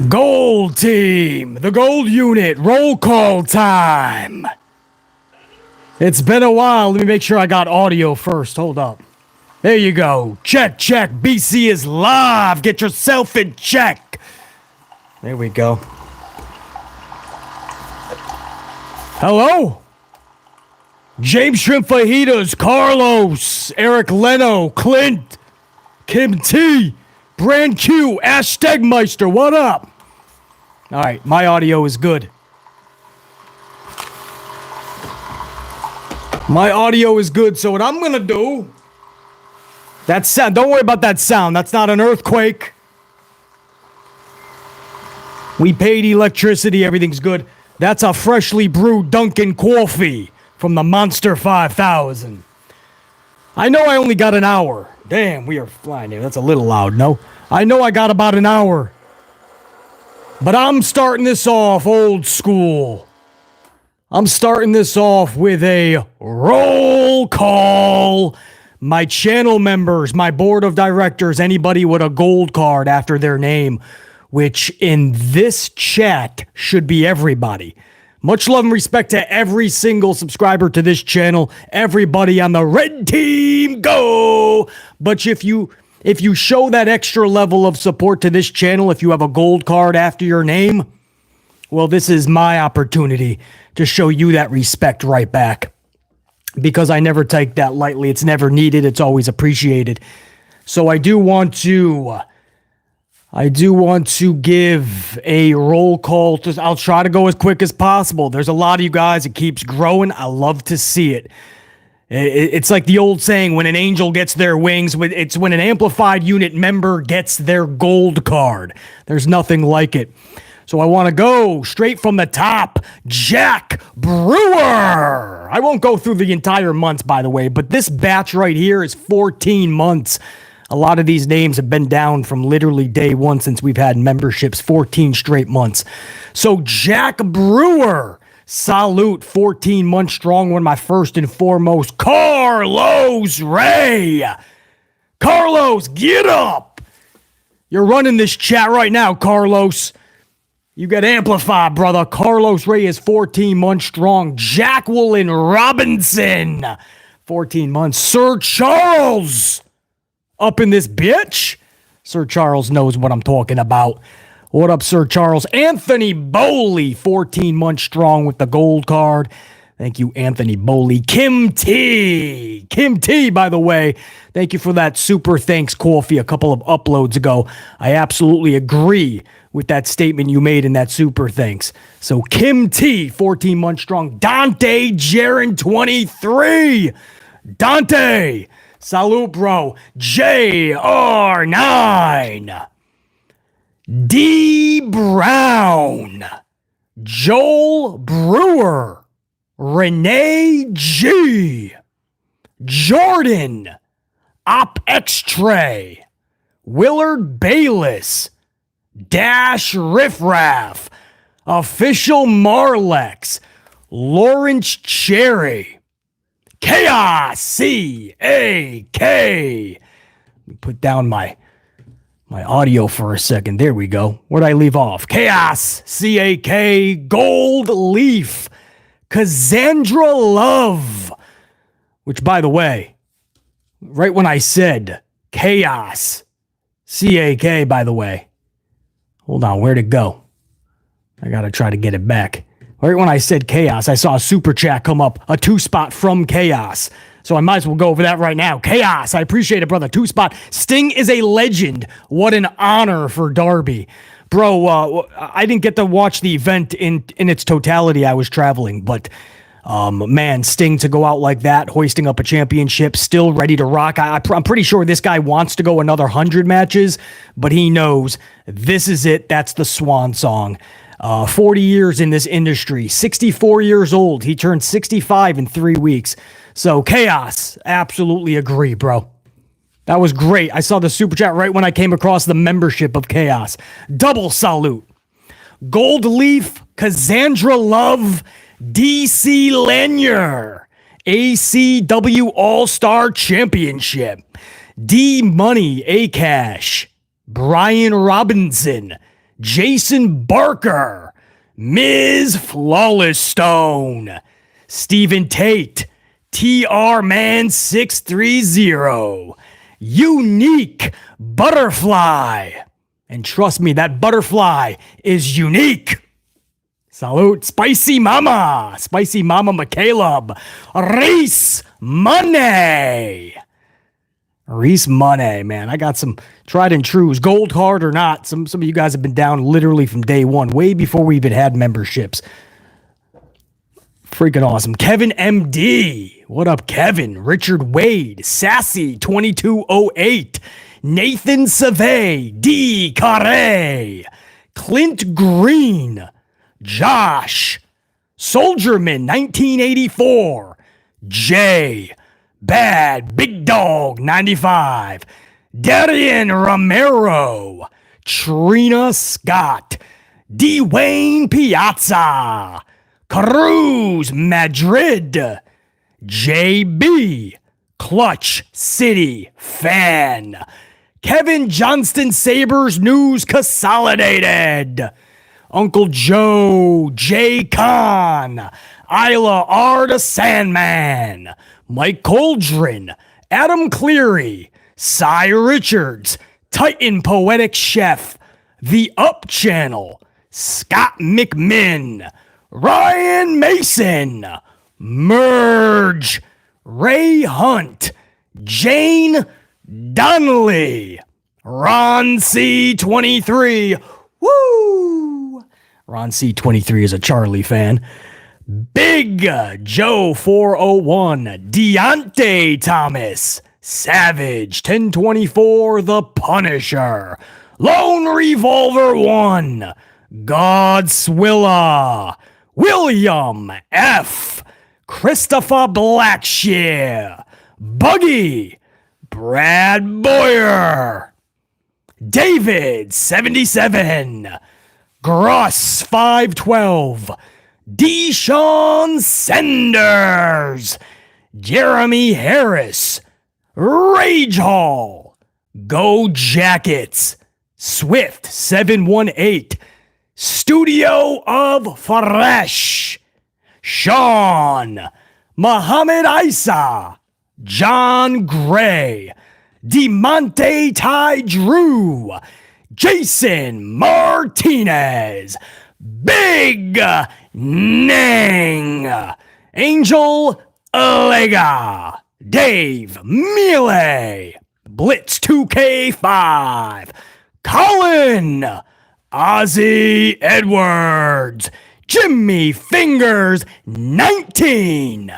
Gold team, the gold unit, roll call time. It's been a while. Let me make sure I got audio first. Hold up. There you go. Check, check. BC is live. Get yourself in check. There we go. Hello? James Shrimp Fajitas, Carlos, Eric Leno, Clint, Kim T, Brand Q, Ash Stegmeister, what up? All right, my audio is good. My audio is good, so what I'm gonna do, that sound, don't worry about that sound, that's not an earthquake. We paid electricity, everything's good. That's a freshly brewed Dunkin' coffee from the Monster 5000. I know I only got an hour. Damn, we are flying here. That's a little loud, no? I know I got about an hour. But I'm starting this off old school. I'm starting this off with a roll call. My channel members, my board of directors, anybody with a gold card after their name, which in this chat should be everybody. Much love and respect to every single subscriber to this channel. Everybody on the red team, go! But if you show that extra level of support to this channel, if you have a gold card after your name, well, this is my opportunity to show you that respect right back. Because I never take that lightly. It's never needed. It's always appreciated. So I do want to give a roll call. I'll try to go as quick as possible. There's a lot of you guys. It keeps growing. I love to see it. It's like the old saying, when an angel gets their wings, it's when an amplified unit member gets their gold card. There's nothing like it. So I want to go straight from the top. Jack Brewer. I won't go through the entire months, by the way, but this batch right here is 14 months. A lot of these names have been down from literally day one since we've had memberships, 14 straight months. So Jack Brewer, salute, 14 months strong. One of my first and foremost, Carlos Ray. Carlos, get up. You're running this chat right now, Carlos. You get amplified, brother. Carlos Ray is 14 months strong. Jacqueline Robinson, 14 months. Sir Charles, up in this bitch. Sir Charles knows what I'm talking about. What up, Sir Charles? Anthony Bowley, 14 months strong with the gold card. Thank you, Anthony Bowley. Kim T. Kim T, by the way, thank you for that super thanks coffee a couple of uploads ago. I absolutely agree with that statement you made in that super thanks. So Kim T, 14 months strong. Dante Jaron, 23. Dante, salute, bro. JR9. D. Brown. Joel Brewer. Renee G. Jordan. Op X-Tray. Willard Bayless. Dash Riffraff. Official Marlex. Lawrence Cherry. Chaos C-A-K. Let me put down my audio for a second. There we go. Where'd I leave off? Chaos C-A-K. Gold Leaf. Cassandra Love. Which, by the way, right when I said Chaos C-A-K, by the way. Hold on, where'd it go? I gotta try to get it back. Right when I said Chaos, I saw a super chat come up, a 2-spot from Chaos. So I might as well go over that right now. Chaos, I appreciate it, brother. 2-spot. Sting is a legend. What an honor for Darby. Bro, I didn't get to watch the event in its totality. I was traveling, but man, Sting to go out like that, hoisting up a championship, still ready to rock. I'm pretty sure this guy wants to go another 100 matches, but he knows this is it. That's the swan song. 40 years in this industry, 64 years old. He turned 65 in 3 weeks. So Chaos, absolutely agree, bro. That was great. I saw the super chat right when I came across the membership of Chaos. Double salute. Gold Leaf, Cassandra Love, DC Lanier, ACW All-Star Championship, D Money, A Cash, Brian Robinson, Jason Barker, Ms. Flawless Stone, Stephen Tate, TR Man 630, Unique Butterfly. And trust me, that butterfly is unique. Salute, Spicy Mama McCaleb, Reese Money. Reese Money, man. I got some tried and trues, gold card or not. Some of you guys have been down literally from day one, way before we even had memberships. Freaking awesome. Kevin MD. What up, Kevin? Richard Wade, Sassy 2208, Nathan Savay, D. Carre, Clint Green, Josh, Soldierman 1984, Jay, Bad Big Dog 95, Darian Romero, Trina Scott, Dwayne Piazza, Cruz Madrid, JB, Clutch City Fan, Kevin Johnston Sabres News Consolidated, Uncle Joe, J. Khan, Isla R. the Sandman, Mike Coldren, Adam Cleary, Cy Richards, Titan Poetic Chef, The Up Channel, Scott McMinn, Ryan Mason, Merge, Ray Hunt, Jane Donnelly, Ron C23, woo! Ron C23 is a Charlie fan. Big Joe 401, Deontay Thomas, Savage 1024, The Punisher, Lone Revolver 1, Godswilla, William F, Christopher Blackshear, Buggy, Brad Boyer, David 77, Gross 512, Deshaun Sanders, Jeremy Harris, Rage Hall, Go Jackets, Swift 718, Studio of Fresh, Sean, Muhammad Isa, John Gray, DeMonte Ty Drew, Jason Martinez, Big Nang, Angel Lega, Dave Mealy, Blitz 2K5, Colin, Ozzy Edwards, Jimmy Fingers 19,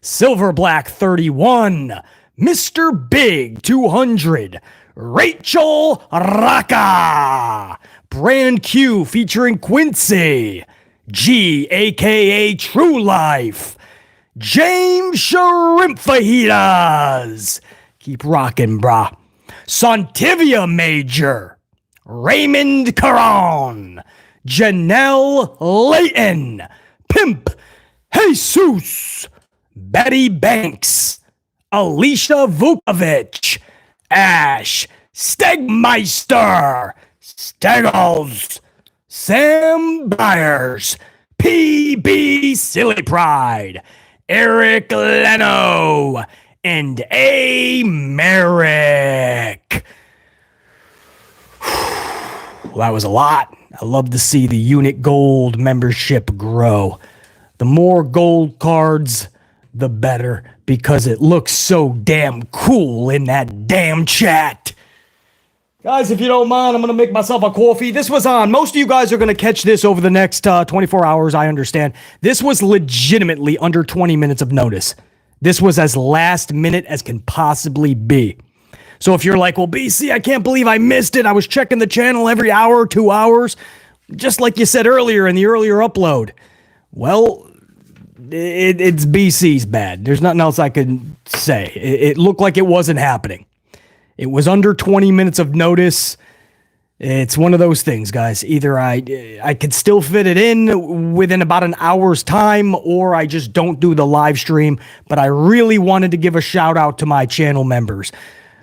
Silver Black 31, Mr. Big 200, Rachel Raka, Brand Q featuring Quincy, G aka True Life, James Shrimp Fajitas, keep rocking, brah, Santivia Major, Raymond Caron, Janelle Layton, Pimp Jesus, Betty Banks, Alicia Vukovic, Ash Stegmeister, Stegels, Sam Byers, PB Silly Pride, Eric Leno, and A. Merrick. Well, that was a lot. I love to see the Unit Gold membership grow. The more gold cards, the better, because it looks so damn cool in that damn chat. Guys, if you don't mind, I'm going to make myself a coffee. This was on. Most of you guys are going to catch this over the next 24 hours, I understand. This was legitimately under 20 minutes of notice. This was as last minute as can possibly be. So if you're like, well, BC, I can't believe I missed it. I was checking the channel every hour, 2 hours, just like you said earlier in the earlier upload. Well, it's BC's bad. There's nothing else I can say. It looked like it wasn't happening. It was under 20 minutes of notice. It's one of those things, guys. Either I could still fit it in within about an hour's time, or I just don't do the live stream. But I really wanted to give a shout out to my channel members.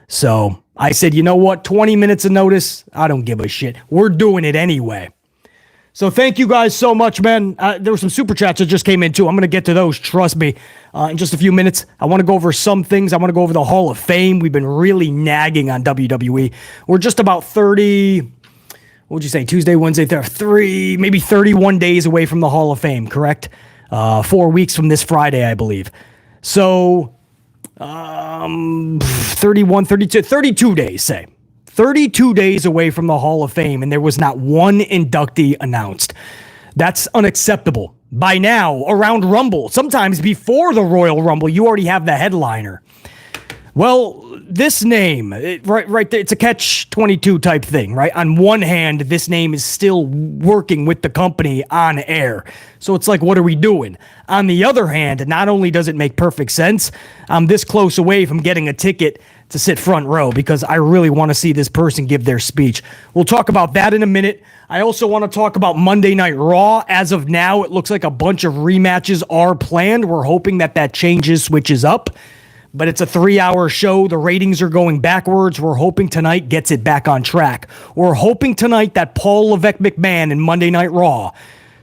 So I said, you know what? 20 minutes of notice, I don't give a shit. We're doing it anyway. So thank you guys so much, man. There were some super chats that just came in too. I'm going to get to those, trust me, in just a few minutes. I want to go over some things. I want to go over the Hall of Fame. We've been really nagging on WWE. We're just about 30, what would you say, Tuesday, Wednesday, maybe 31 days away from the Hall of Fame, correct? 4 weeks from this Friday, I believe. So 31, 32, 32 days, say. 32 days away from the Hall of Fame, and there was not one inductee announced. That's unacceptable. By now, around Rumble, sometimes before the Royal Rumble, you already have the headliner. Well, this name, right there, it's a catch-22 type thing, right? On one hand, this name is still working with the company on air. So it's like, what are we doing? On the other hand, not only does it make perfect sense, I'm this close away from getting a ticket to sit front row because I really want to see this person give their speech. We'll talk about that in a minute. I also want to talk about Monday Night Raw. As of now, it looks like a bunch of rematches are planned. We're hoping that changes, switches up. But it's a 3-hour show. The ratings are going backwards. We're hoping tonight gets it back on track. We're hoping tonight that Paul Levesque McMahon in Monday Night Raw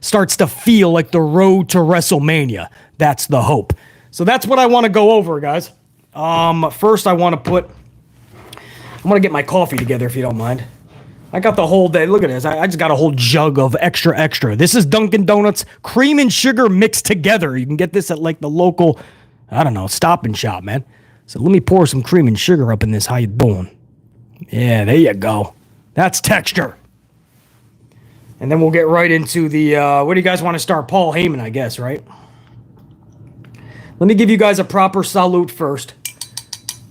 starts to feel like the road to WrestleMania. That's the hope. So that's what I want to go over, guys. First I want to get my coffee together if you don't mind. I got the whole day. Look at this. I just got a whole jug of extra. This is Dunkin' Donuts cream and sugar mixed together. You can get this at like the local, I don't know, Stop and Shop, man. So let me pour some cream and sugar up in this. How you doing? Yeah, there you go. That's texture. And then we'll get right into the, what do you guys want to start? Paul Heyman, I guess, right? Let me give you guys a proper salute first.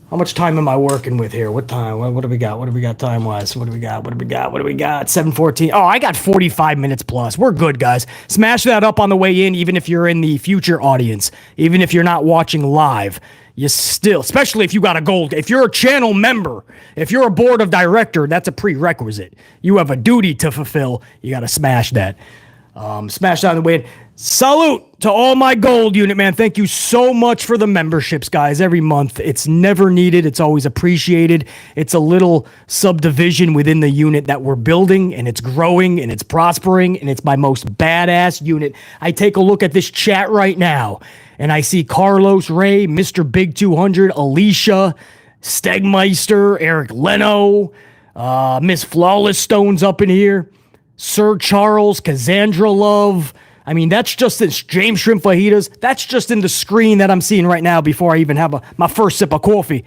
How much time am I working with here? What time? What do we got? What do we got time-wise? What do we got? 7:14. Oh, I got 45 minutes plus. We're good, guys. Smash that up on the way in, even if you're in the future audience. Even if you're not watching live. You still, especially if you got a gold. If you're a channel member, if you're a board of director, that's a prerequisite. You have a duty to fulfill. You got to smash that. Smash that on the way in. Salute to all my gold unit, man. Thank you so much for the memberships, guys, every month. It's never needed. It's always appreciated. It's a little subdivision within the unit that we're building, and it's growing, and it's prospering, and it's my most badass unit. I take a look at this chat right now, and I see Carlos Ray, Mr. Big 200, Alicia, Stegmeister, Eric Leno, Miss Flawless Stone's up in here, Sir Charles, Cassandra Love. I mean, that's just this James Shrimp Fajitas. That's just in the screen that I'm seeing right now before I even have my first sip of coffee.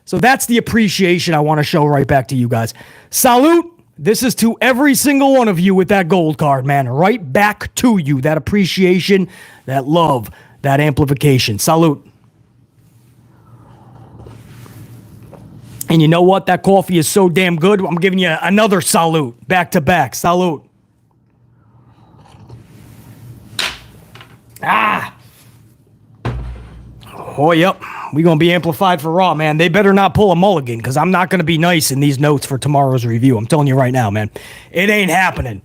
So that's the appreciation I want to show right back to you guys. Salute. This is to every single one of you with that gold card, man. Right back to you. That appreciation, that love, that amplification. Salute. And you know what? That coffee is so damn good. I'm giving you another salute. Back to back. Salute. Oh, yep. We're going to be amplified for Raw, man. They better not pull a mulligan because I'm not going to be nice in these notes for tomorrow's review. I'm telling you right now, man. It ain't happening.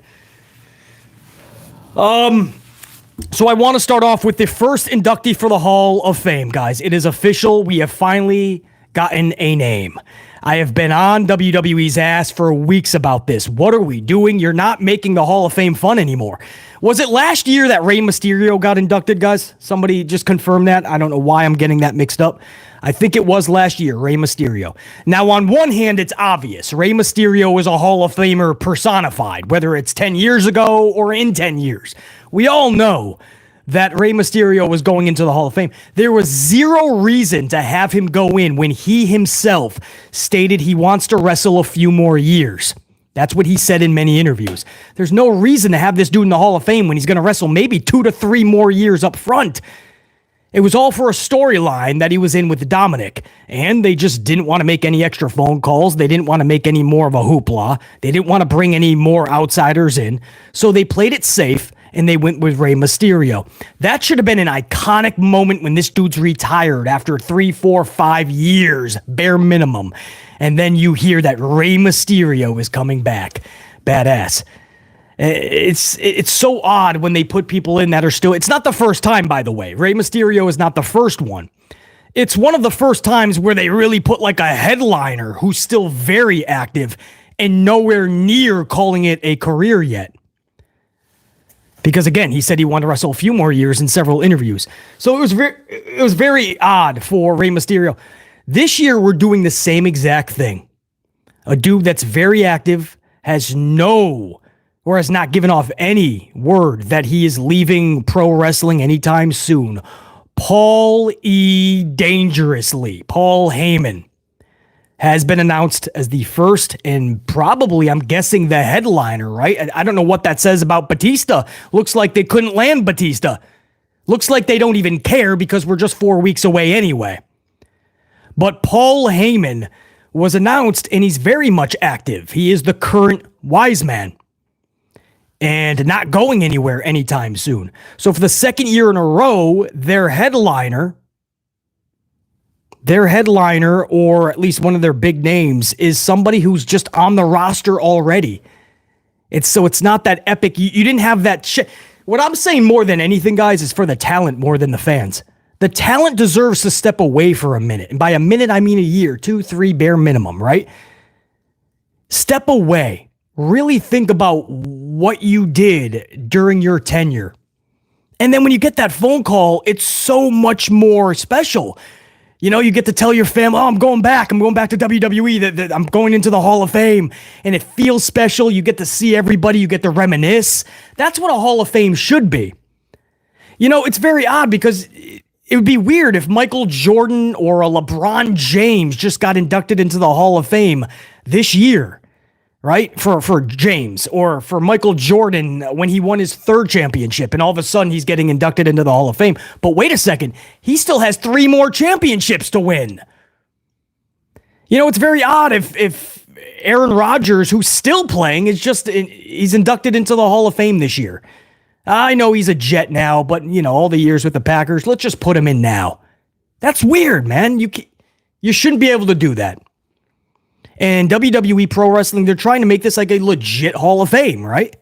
So I want to start off with the first inductee for the Hall of Fame, guys. It is official. We have finally gotten a name. I have been on WWE's ass for weeks about this. What are we doing? You're not making the Hall of Fame fun anymore. Was it last year that Rey Mysterio got inducted, guys? Somebody just confirm that. I don't know why I'm getting that mixed up. I think it was last year, Rey Mysterio. Now, on one hand, it's obvious. Rey Mysterio is a Hall of Famer personified, whether it's 10 years ago or in 10 years. We all know that Rey Mysterio was going into the Hall of Fame. There was zero reason to have him go in when he himself stated he wants to wrestle a few more years. That's what he said in many interviews. There's no reason to have this dude in the Hall of Fame when he's going to wrestle maybe 2 to 3 more years up front. It was all for a storyline that he was in with Dominic, and they just didn't want to make any extra phone calls. They didn't want to make any more of a hoopla. They didn't want to bring any more outsiders in, so they played it safe, and they went with Rey Mysterio. That should have been an iconic moment when this dude's retired after 3, 4, 5 years, bare minimum. And then you hear that Rey Mysterio is coming back. Badass. It's so odd when they put people in that are still... It's not the first time, by the way. Rey Mysterio is not the first one. It's one of the first times where they really put like a headliner who's still very active and nowhere near calling it a career yet. Because again, he said he wanted to wrestle a few more years in several interviews. So it was very odd for Rey Mysterio. This year, we're doing the same exact thing. A dude that's very active, has not given off any word that he is leaving pro wrestling anytime soon. Paul Dangerously, Paul Heyman, has been announced as the first and probably, I'm guessing, the headliner, right? I don't know what that says about Batista. Looks like they couldn't land Batista. Looks like they don't even care because we're just 4 weeks away anyway. But Paul Heyman was announced, and he's very much active. He is the current Wise Man and not going anywhere anytime soon. So for the second year in a row, their headliner, or at least one of their big names, is somebody who's just on the roster already. It's not that epic. You didn't have that shit. What I'm saying more than anything, guys, is for the talent more than the fans. The talent deserves to step away for a minute. And by a minute, I mean a year, 2, 3 bare minimum, right? Step away. Really think about what you did during your tenure. And then when you get that phone call, it's so much more special. You know, you get to tell your family, oh, I'm going back to WWE, I'm going into the Hall of Fame, and it feels special. You get to see everybody, you get to reminisce. That's what a Hall of Fame should be. You know, it's very odd because it would be weird if Michael Jordan or a LeBron James just got inducted into the Hall of Fame this year. Right? For James, or for Michael Jordan when he won his 3rd championship and all of a sudden he's getting inducted into the Hall of Fame. But wait a second, he still has 3 more championships to win. You know, it's very odd if Aaron Rodgers, who's still playing, he's inducted into the Hall of Fame this year. I know he's a Jet now, but you know, all the years with the Packers, let's just put him in now. That's weird, man. You shouldn't be able to do that. And WWE Pro Wrestling, they're trying to make this like a legit Hall of Fame, right?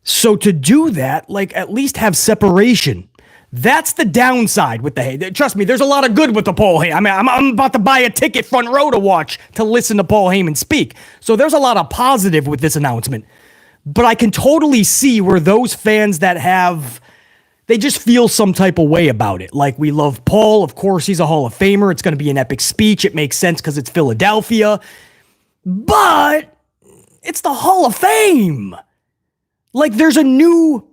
So to do that, like, at least have separation. That's the downside with the... Trust me, there's a lot of good with the Paul Heyman. I mean, I'm about to buy a ticket front row to listen to Paul Heyman speak. So there's a lot of positive with this announcement. But I can totally see where those fans that have... They just feel some type of way about it. Like, we love Paul. Of course, he's a Hall of Famer. It's going to be an epic speech. It makes sense because it's Philadelphia. But it's the Hall of Fame. Like, there's a new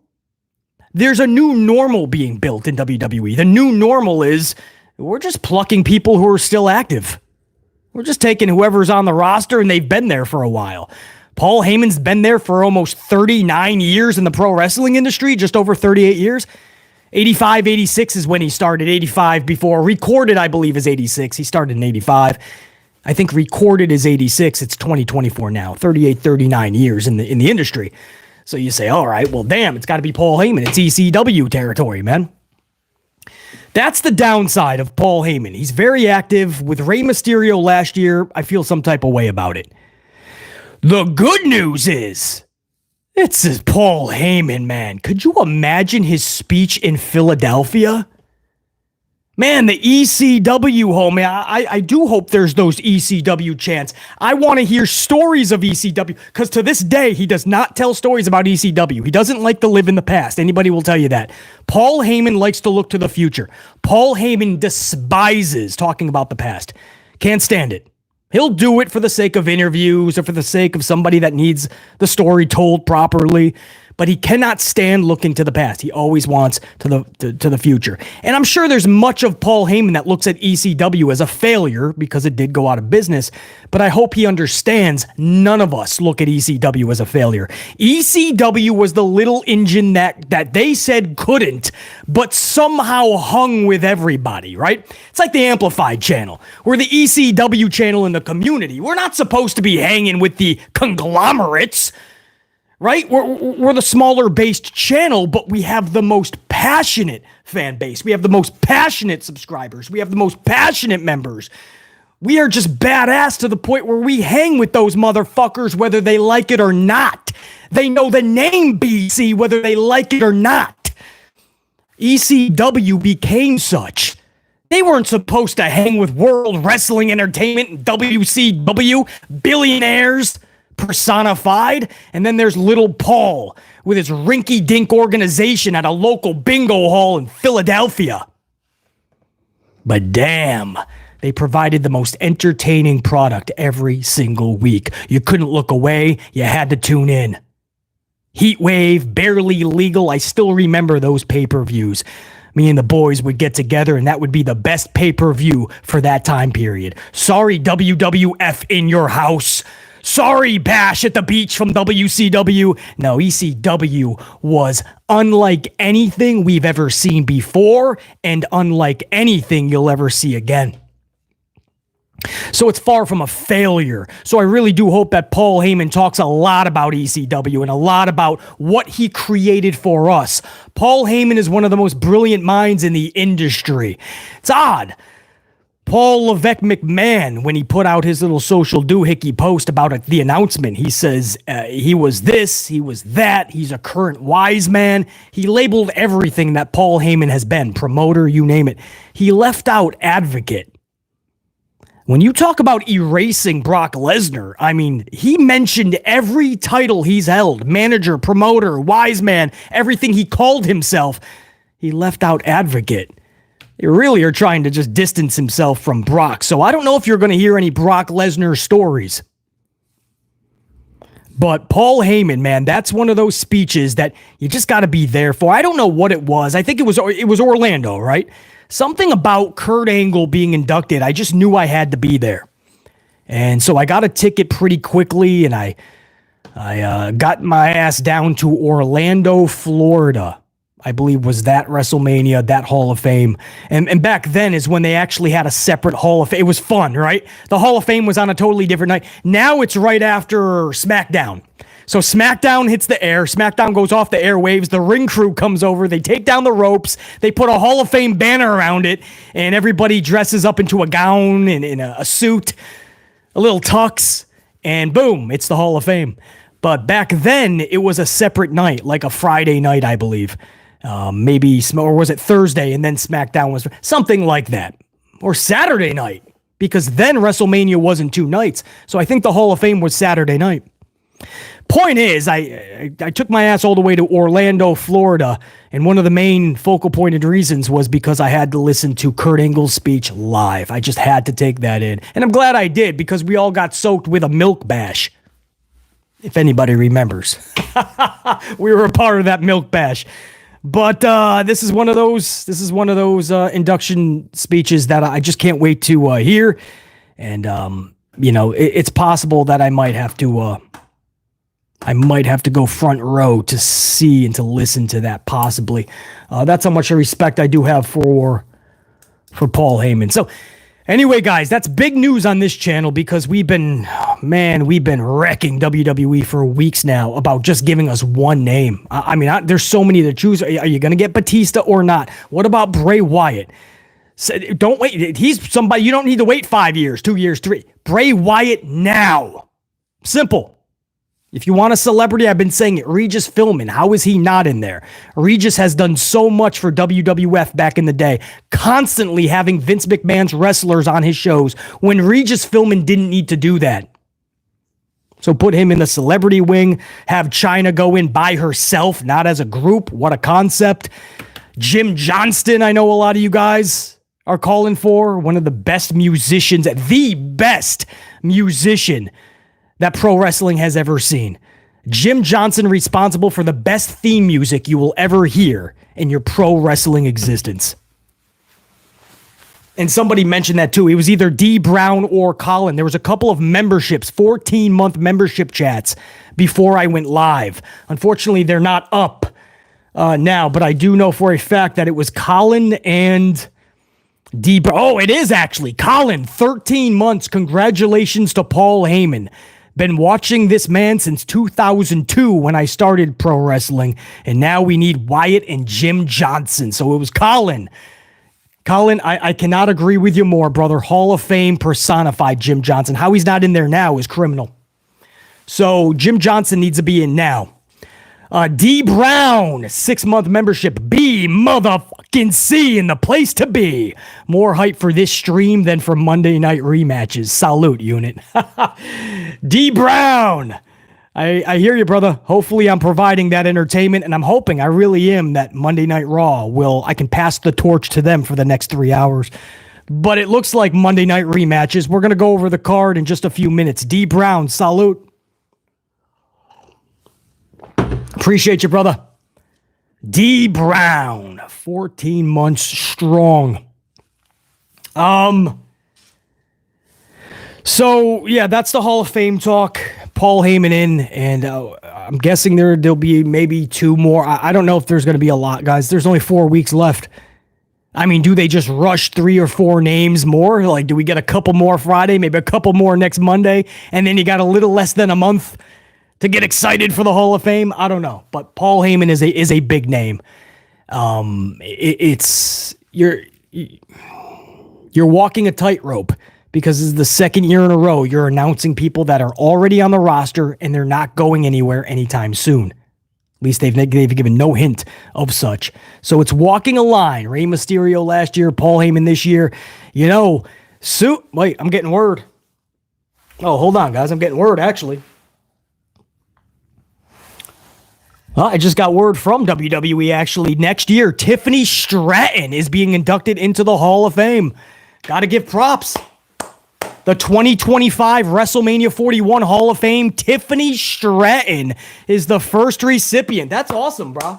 normal being built in WWE. The new normal is we're just plucking people who are still active. We're just taking whoever's on the roster and they've been there for a while. Paul Heyman's been there for almost 39 years in the pro wrestling industry, just over 38 years. 85, 86 is when he started. 85 before. Recorded, I believe, is 86. He started in 85. I think recorded is 86. It's 2024 now. 38, 39 years in the industry. So you say, all right, well, damn, it's got to be Paul Heyman. It's ECW territory, man. That's the downside of Paul Heyman. He's very active. With Rey Mysterio last year, I feel some type of way about it. The good news is, it's Paul Heyman, man. Could you imagine his speech in Philadelphia? Man, the ECW home, man, I do hope there's those ECW chants. I want to hear stories of ECW, because to this day, he does not tell stories about ECW. He doesn't like to live in the past. Anybody will tell you that. Paul Heyman likes to look to the future. Paul Heyman despises talking about the past. Can't stand it. He'll do it for the sake of interviews or for the sake of somebody that needs the story told properly, but he cannot stand looking to the past. He always wants to the future. And I'm sure there's much of Paul Heyman that looks at ECW as a failure because it did go out of business, but I hope he understands none of us look at ECW as a failure. ECW was the little engine that they said couldn't, but somehow hung with everybody, right? It's like the Amplified channel. We're the ECW channel in the community. We're not supposed to be hanging with the conglomerates, right? We're the smaller based channel, but we have the most passionate fan base. We have the most passionate subscribers. We have the most passionate members. We are just badass to the point where we hang with those motherfuckers whether they like it or not. They know the name BC whether they like it or not. ECW became such. They weren't supposed to hang with World Wrestling Entertainment and WCW, billionaires personified. And then there's little Paul with his rinky-dink organization at a local bingo hall in Philadelphia. But damn, they provided the most entertaining product every single week. You couldn't look away. You had to tune in. Heatwave, Barely Legal. I still remember those pay-per-views. Me and the boys would get together, and that would be the best pay-per-view for that time period. Sorry, WWF in your house. Sorry, Bash at the Beach from WCW. No, ECW was unlike anything we've ever seen before, and unlike anything you'll ever see again. So it's far from a failure. So I really do hope that Paul Heyman talks a lot about ECW and a lot about what he created for us. Paul Heyman is one of the most brilliant minds in the industry. It's odd. Paul Levesque McMahon, when he put out his little social doohickey post about the announcement, he says he was this, he was that, he's a current wise man. He labeled everything that Paul Heyman has been, promoter, you name it. He left out advocate. When you talk about erasing Brock Lesnar, I mean, he mentioned every title he's held, manager, promoter, wise man, everything he called himself. He left out advocate. They really are trying to just distance himself from Brock. So I don't know if you're going to hear any Brock Lesnar stories. But Paul Heyman, man, that's one of those speeches that you just got to be there for. I don't know what it was. I think it was Orlando, right? Something about Kurt Angle being inducted. I just knew I had to be there. And so I got a ticket pretty quickly, and I got my ass down to Orlando, Florida. I believe was that WrestleMania, that Hall of Fame. And back then is when they actually had a separate Hall of Fame. It was fun, right? The Hall of Fame was on a totally different night. Now it's right after SmackDown. So SmackDown hits the air. SmackDown goes off the airwaves. The ring crew comes over. They take down the ropes. They put a Hall of Fame banner around it. And everybody dresses up into a gown and in a suit, a little tux. And boom, it's the Hall of Fame. But back then, it was a separate night, like a Friday night, I believe. Maybe, or was it Thursday? And then SmackDown was something like that. Or Saturday night. Because then WrestleMania wasn't 2 nights. So I think the Hall of Fame was Saturday night. Point is, I took my ass all the way to Orlando, Florida, and one of the main focal pointed reasons was because I had to listen to Kurt Angle's speech live. I just had to take that in. And I'm glad I did, because we all got soaked with a milk bash. If anybody remembers. We were a part of that milk bash. But this is one of those induction speeches that I just can't wait to hear. And it's possible that I might have to go front row to see and to listen to that, possibly. That's how much respect I do have for Paul Heyman. So anyway, guys, that's big news on this channel, because we've been wrecking WWE for weeks now about just giving us one name. I mean, there's so many to choose. Are you going to get Batista or not? What about Bray Wyatt? So, don't wait. He's somebody you don't need to wait 5 years, 2 years, 3. Bray Wyatt now. Simple. If you want a celebrity, I've been saying it, Regis Philbin. How is he not in there? Regis has done so much for WWF back in the day, constantly having Vince McMahon's wrestlers on his shows when Regis Philbin didn't need to do that. So put him in the celebrity wing, have Chyna go in by herself, not as a group. What a concept. Jim Johnston, I know a lot of you guys are calling for, one of the best musicians, the best musician that pro wrestling has ever seen. Jim Johnson, responsible for the best theme music you will ever hear in your pro wrestling existence. And somebody mentioned that too. It was either D Brown or Colin. There was a couple of memberships, 14-month membership chats before I went live. Unfortunately, they're not up now, but I do know for a fact that it was Colin and D Brown. Oh, it is actually Colin. 13 months. Congratulations to Paul Heyman. Been watching this man since 2002 when I started pro wrestling, and now we need Wyatt and Jim Johnson. So it was Colin. Colin, I cannot agree with you more, brother. Hall of Fame personified Jim Johnson. How he's not in there now is criminal. So Jim Johnson needs to be in now. D Brown, 6-month membership. B motherfucking C in the place to be. More hype for this stream than for Monday Night Rematches. Salute, unit. D Brown. I hear you, brother. Hopefully I'm providing that entertainment, and I'm hoping, I really am, that Monday Night Raw I can pass the torch to them for the next 3 hours. But it looks like Monday Night Rematches. We're going to go over the card in just a few minutes. D Brown, salute. Appreciate you, brother. D Brown, 14 months strong. So, yeah, that's the Hall of Fame talk. Paul Heyman in, and I'm guessing there'll be maybe 2 more. I don't know if there's going to be a lot, guys. There's only 4 weeks left. I mean, do they just rush 3 or 4 names more? Like, do we get a couple more Friday, maybe a couple more next Monday, and then you got a little less than a month to get excited for the Hall of Fame? I don't know, but Paul Heyman is a big name. You're walking a tightrope. Because this is the second year in a row you're announcing people that are already on the roster and they're not going anywhere anytime soon. At least they've given no hint of such. So it's walking a line. Rey Mysterio last year, Paul Heyman this year. Wait, I'm getting word. Oh, hold on, guys. I'm getting word, actually. Well, I just got word from WWE, actually. Next year, Tiffany Stratton is being inducted into the Hall of Fame. Gotta give props. The 2025 WrestleMania 41 Hall of Fame, Tiffany Stratton is the first recipient. That's awesome, bro.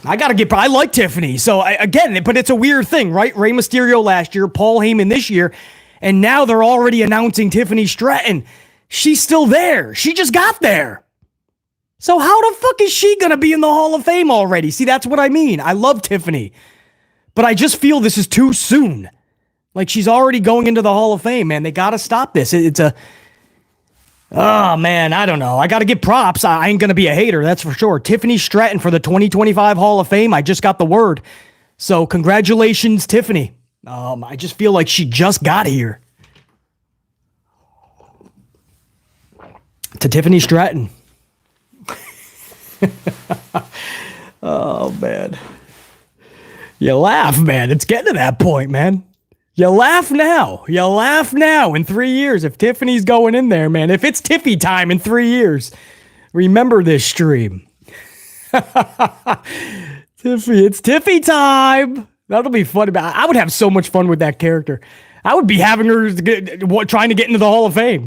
I like Tiffany. So, but it's a weird thing, right? Rey Mysterio last year, Paul Heyman this year, and now they're already announcing Tiffany Stratton. She's still there. She just got there. So how the fuck is she going to be in the Hall of Fame already? See, that's what I mean. I love Tiffany, but I just feel this is too soon. Like, she's already going into the Hall of Fame, man. They got to stop this. Oh, man, I don't know. I got to give props. I ain't going to be a hater, that's for sure. Tiffany Stratton for the 2025 Hall of Fame. I just got the word. So, congratulations, Tiffany. I just feel like she just got here. To Tiffany Stratton. Oh, man. You laugh, man. It's getting to that point, man. You laugh now. You laugh now. In 3 years, if Tiffany's going in there, man, if it's Tiffy time in 3 years, remember this stream. Tiffy, it's Tiffy time. That'll be fun. I would have so much fun with that character. I would be having her trying to get into the Hall of Fame,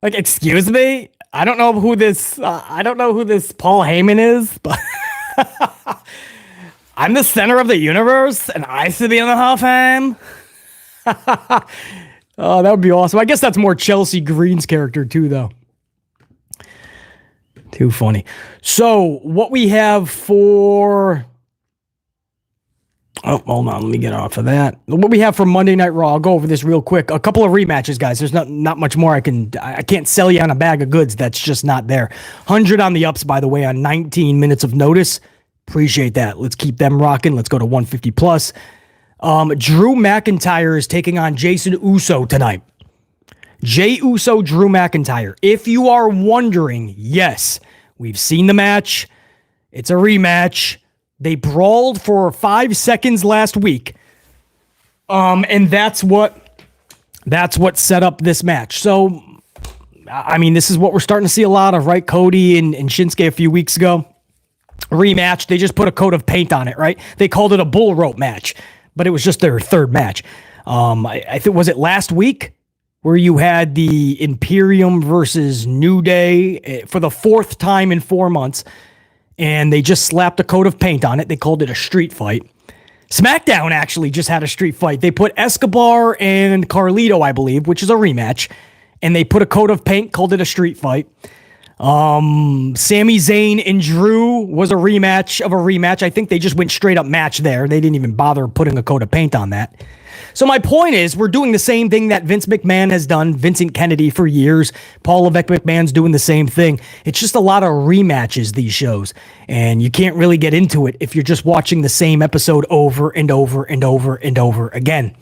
Like, excuse me? I don't know who this Paul Heyman is, but I'm the center of the universe and I should be in the Hall of Fame. Oh, that would be awesome. I guess that's more Chelsea Green's character too, though. Too funny. So what we have for... Oh, hold on. Let me get off of that. What we have for Monday Night Raw, I'll go over this real quick. A couple of rematches, guys. There's not much more I can't sell you on a bag of goods. That's just not there. 100 on the ups, by the way, on 19 minutes of notice. Appreciate that. Let's keep them rocking. Let's go to 150 plus. Drew McIntyre is taking on Jason Uso tonight. Jey Uso, Drew McIntyre. If you are wondering, yes, we've seen the match. It's a rematch. They brawled for 5 seconds last week. And that's what set up this match. So, I mean, this is what we're starting to see a lot of, right? Cody and Shinsuke a few weeks ago. Rematch. They just put a coat of paint on it, right? They called it a bull rope match, but it was just their third match. I think, was it last week where you had the Imperium versus New Day for the 4th time in 4 months, and they just slapped a coat of paint on it. They called it a street fight. SmackDown actually just had a street fight. They put Escobar and Carlito, I believe, which is a rematch, and they put a coat of paint, called it a street fight. Sami Zayn and Drew was a rematch of a rematch. I think they just went straight up match there. They didn't even bother putting a coat of paint on that. So my point is, we're doing the same thing that Vince McMahon has done, Vincent Kennedy for years. Paul Levesque McMahon's doing the same thing. It's just a lot of rematches, these shows. And you can't really get into it if you're just watching the same episode over and over and over and over again.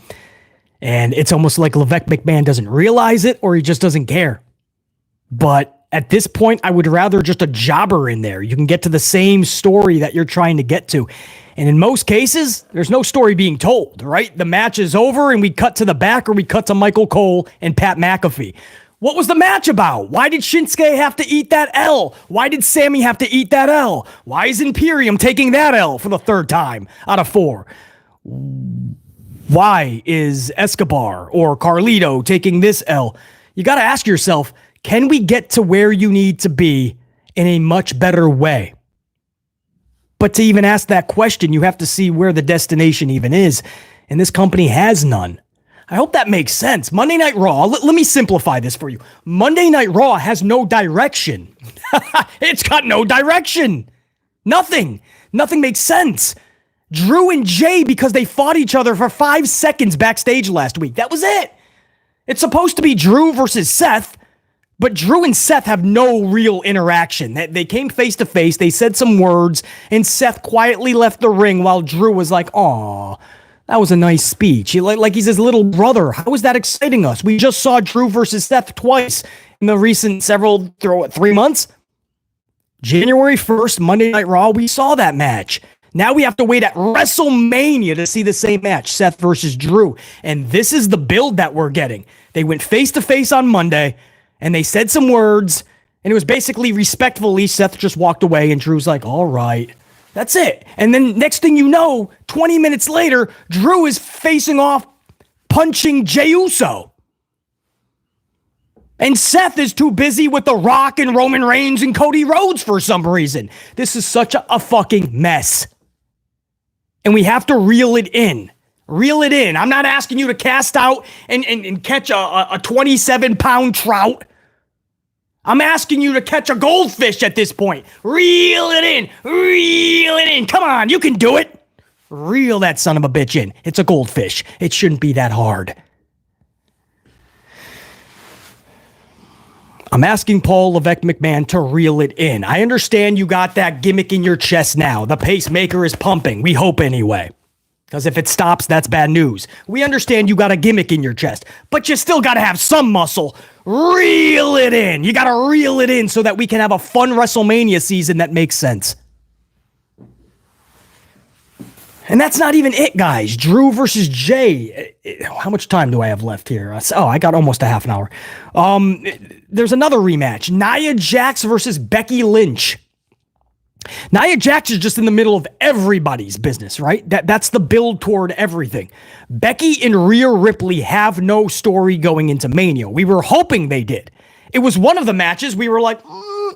And it's almost like Levesque McMahon doesn't realize it, or he just doesn't care. But At this point, I would rather just a jobber in there. You can get to the same story that you're trying to get to. And in most cases, there's no story being told, right? The match is over and we cut to the back or we cut to Michael Cole and Pat McAfee. What was the match about? Why did Shinsuke have to eat that L? Why did Sammy have to eat that L? Why is Imperium taking that L for the third time out of 4? Why is Escobar or Carlito taking this L? You got to ask yourself, can we get to where you need to be in a much better way? But to even ask that question, you have to see where the destination even is. And this company has none. I hope that makes sense. Monday Night Raw, let me simplify this for you. Monday Night Raw has no direction. It's got no direction. Nothing. Nothing makes sense. Drew and Jay, because they fought each other for 5 seconds backstage last week. That was it. It's supposed to be Drew versus Seth, but Drew and Seth have no real interaction. They came face to face, they said some words, and Seth quietly left the ring while Drew was like, "Aw, that was a nice speech." Like he's his little brother. How is that exciting us? We just saw Drew versus Seth twice in the recent 3 months. January 1st, Monday Night Raw, we saw that match. Now we have to wait at WrestleMania to see the same match, Seth versus Drew. And this is the build that we're getting. They went face to face on Monday, and they said some words, and it was basically respectfully, Seth just walked away, and Drew's like, all right. That's it. And then next thing you know, 20 minutes later, Drew is facing off, punching Jey Uso. And Seth is too busy with The Rock and Roman Reigns and Cody Rhodes for some reason. This is such a fucking mess. And we have to reel it in. Reel it in. I'm not asking you to cast out and catch a 27-pound trout. I'm asking you to catch a goldfish at this point. Reel it in. Reel it in. Come on, you can do it. Reel that son of a bitch in. It's a goldfish. It shouldn't be that hard. I'm asking Paul Levesque McMahon to reel it in. I understand you got that gimmick in your chest now. The pacemaker is pumping. We hope anyway. Because if it stops, that's bad news. We understand you got a gimmick in your chest, but you still got to have some muscle. Reel it in. You got to reel it in so that we can have a fun WrestleMania season that makes sense. And that's not even it, guys. Drew versus Jay. How much time do I have left here? Oh, I got almost a half an hour. There's another rematch. Nia Jax versus Becky Lynch. Nia Jax is just in the middle of everybody's business, right? That's the build toward everything. Becky and Rhea Ripley have no story going into Mania. We were hoping they did. It was one of the matches we were like,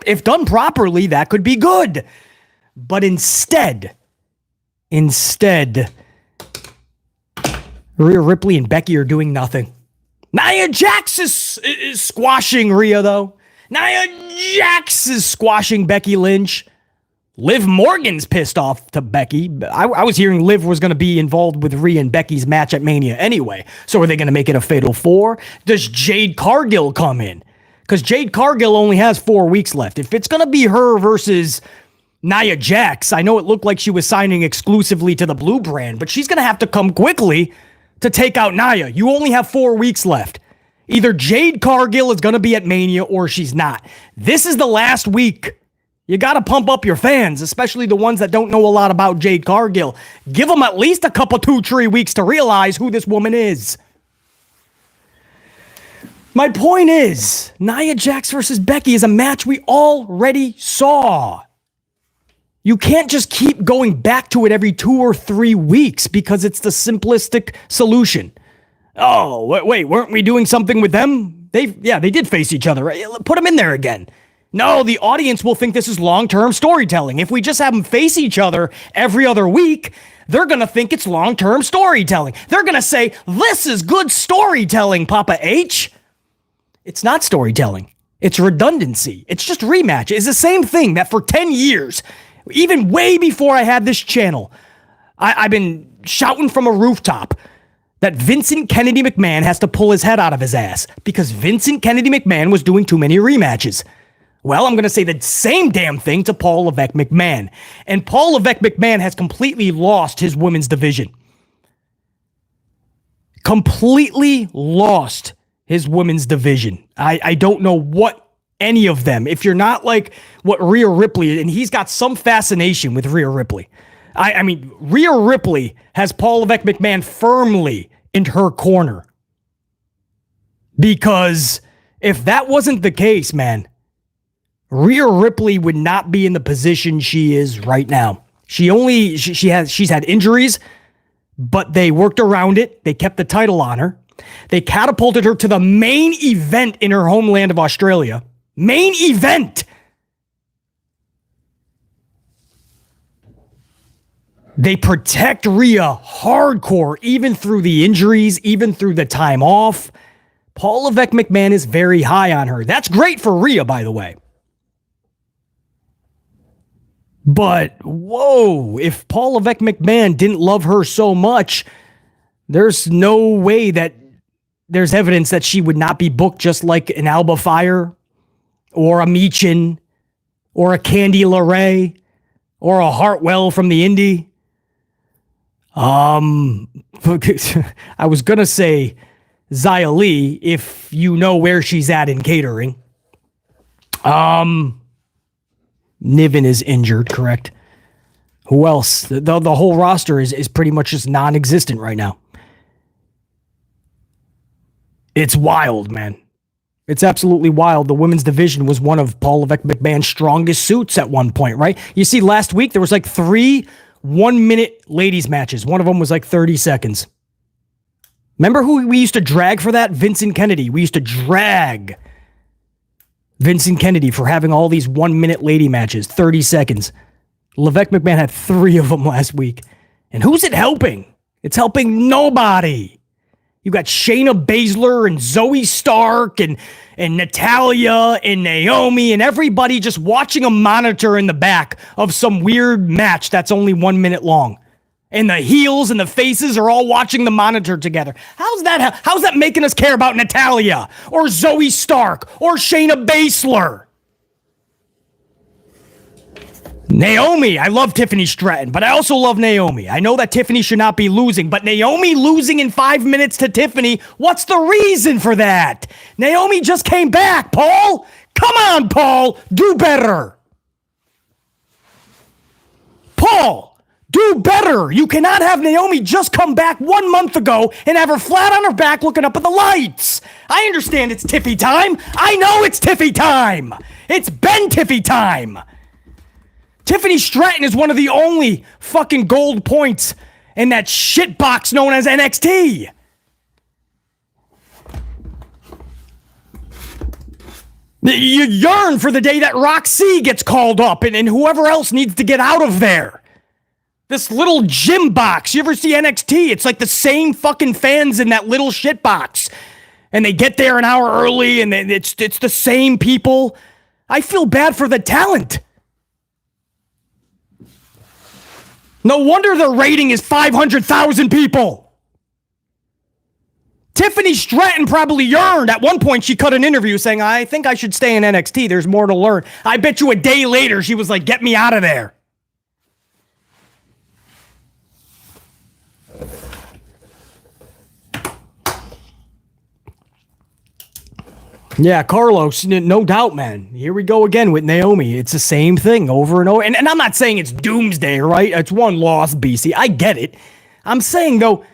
if done properly, that could be good. But instead, Rhea Ripley and Becky are doing nothing. Nia Jax is squashing Rhea, though. Nia Jax is squashing Becky Lynch. Liv Morgan's pissed off to Becky. I was hearing Liv was going to be involved with Rhea and Becky's match at Mania anyway. So are they going to make it a Fatal 4? Does Jade Cargill come in? Because Jade Cargill only has 4 weeks left. If it's going to be her versus Nia Jax, I know it looked like she was signing exclusively to the Blue brand, but she's going to have to come quickly to take out Nia. You only have 4 weeks left. Either Jade Cargill is going to be at Mania or she's not. This is the last week. You got to pump up your fans, especially the ones that don't know a lot about Jade Cargill. Give them at least a couple 2-3 weeks to realize who this woman is. My point is, Nia Jax versus Becky is a match we already saw. You can't just keep going back to it every 2 or 3 weeks because it's the simplistic solution. Oh, wait, weren't we doing something with them? They did face each other. Right? Put them in there again. No, the audience will think this is long-term storytelling. If we just have them face each other every other week, they're going to think it's long-term storytelling. They're going to say, this is good storytelling, Papa H. It's not storytelling. It's redundancy. It's just rematch. It's the same thing that for 10 years, even way before I had this channel, I've been shouting from a rooftop that Vincent Kennedy McMahon has to pull his head out of his ass because Vincent Kennedy McMahon was doing too many rematches. Well, I'm going to say the same damn thing to Paul Levesque McMahon. And Paul Levesque McMahon has completely lost his women's division. Completely lost his women's division. I don't know what any of them, if you're not like what Rhea Ripley, and he's got some fascination with Rhea Ripley. I mean, Rhea Ripley has Paul Levesque McMahon firmly in her corner. Because if that wasn't the case, man, Rhea Ripley would not be in the position she is right now. She's had injuries, but they worked around it. They kept the title on her. They catapulted her to the main event in her homeland of Australia. Main event! They protect Rhea hardcore, even through the injuries, even through the time off. Paul Levesque McMahon is very high on her. That's great for Rhea, by the way. But, whoa, if Paul Levesque McMahon didn't love her so much, there's no way that there's evidence that she would not be booked just like an Alba Fire, or a Meechin, or a Candy LeRae, or a Hartwell from the indie. I was gonna say Xia Li, if you know where she's at in catering. Niven is injured, correct? Who else? The whole roster is pretty much just non-existent right now. It's wild, man. It's absolutely wild. The women's division was one of Paul Levesque McMahon's strongest suits at one point, right? You see, last week there was like 3 1-minute ladies matches. One of them was like 30 seconds. Remember who we used to drag for that? Vincent Kennedy. We used to drag Vincent Kennedy for having all these 1-minute lady matches, 30 seconds. Levesque McMahon had 3 of them last week. And who's it helping? It's helping nobody. You got Shayna Baszler and Zoe Stark and Natalya and Naomi and everybody just watching a monitor in the back of some weird match that's only 1 minute long. And the heels and the faces are all watching the monitor together. How's that making us care about Natalya or Zoe Stark or Shayna Baszler? Naomi, I love Tiffany Stratton, but I also love Naomi. I know that Tiffany should not be losing, but Naomi losing in 5 minutes to Tiffany, what's the reason for that? Naomi just came back, Paul. Come on, Paul. Do better. Paul, do better. You cannot have Naomi just come back 1 month ago and have her flat on her back looking up at the lights. I understand it's Tiffy time. I know it's Tiffy time. It's been Tiffy time. Tiffany Stratton is one of the only fucking gold points in that shit box known as NXT. You yearn for the day that Roxy gets called up and whoever else needs to get out of there. This little gym box. You ever see NXT? It's like the same fucking fans in that little shit box. And they get there an hour early and it's the same people. I feel bad for the talent. No wonder the rating is 500,000 people. Tiffany Stratton probably yearned. At one point, she cut an interview saying, I think I should stay in NXT. There's more to learn. I bet you a day later, she was like, get me out of there. Yeah, Carlos, no doubt, man. Here we go again with Naomi. It's the same thing over and over. And I'm not saying it's doomsday, right? It's one loss, BC. I get it. I'm saying, though,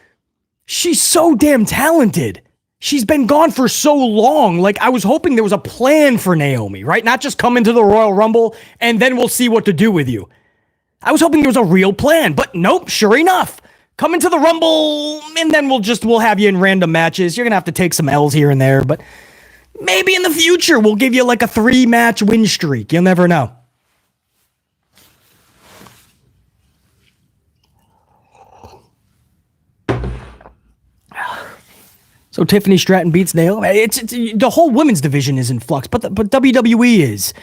she's so damn talented. She's been gone for so long. Like, I was hoping there was a plan for Naomi, right? Not just come into the Royal Rumble and then we'll see what to do with you. I was hoping there was a real plan, but nope, sure enough. Come into the Rumble and then we'll have you in random matches. You're going to have to take some L's here and there, but maybe in the future, we'll give you like a 3-match win streak. You'll never know. So Tiffany Stratton beats Naomi. It's the whole women's division is in flux, but WWE is.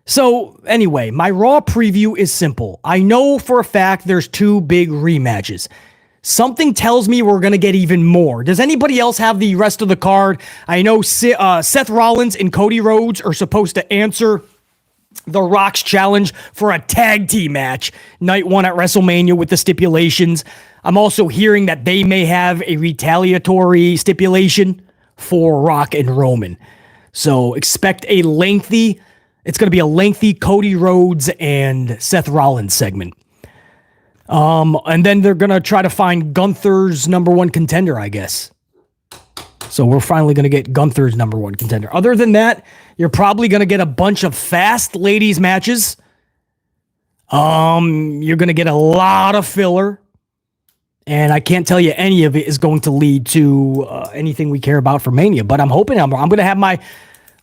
So anyway, my Raw preview is simple. I know for a fact there's 2 big rematches. Something tells me we're going to get even more. Does anybody else have the rest of the card? I know Seth Rollins and Cody Rhodes are supposed to answer The Rock's challenge for a tag team match night 1 at WrestleMania with the stipulations. I'm also hearing that they may have a retaliatory stipulation for Rock and Roman. So expect it's going to be a lengthy Cody Rhodes and Seth Rollins segment. And then they're going to try to find Gunther's number one contender, I guess. So we're finally going to get Gunther's number one contender. Other than that, you're probably going to get a bunch of fast ladies matches. You're going to get a lot of filler. And I can't tell you any of it is going to lead to anything we care about for Mania. But I'm hoping I'm going to have I'm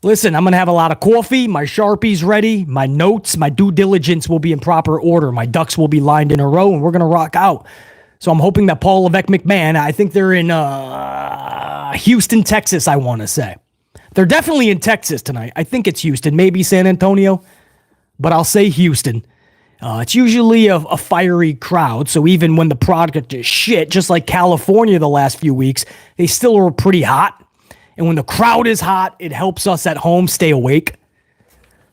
going to have a lot of coffee, my Sharpies ready, my notes, my due diligence will be in proper order. My ducks will be lined in a row, and we're going to rock out. So I'm hoping that Paul Levesque McMahon, I think they're in Houston, Texas, I want to say. They're definitely in Texas tonight. I think it's Houston, maybe San Antonio, but I'll say Houston. It's usually a fiery crowd, so even when the product is shit, just like California the last few weeks, they still are pretty hot. And when the crowd is hot, it helps us at home stay awake.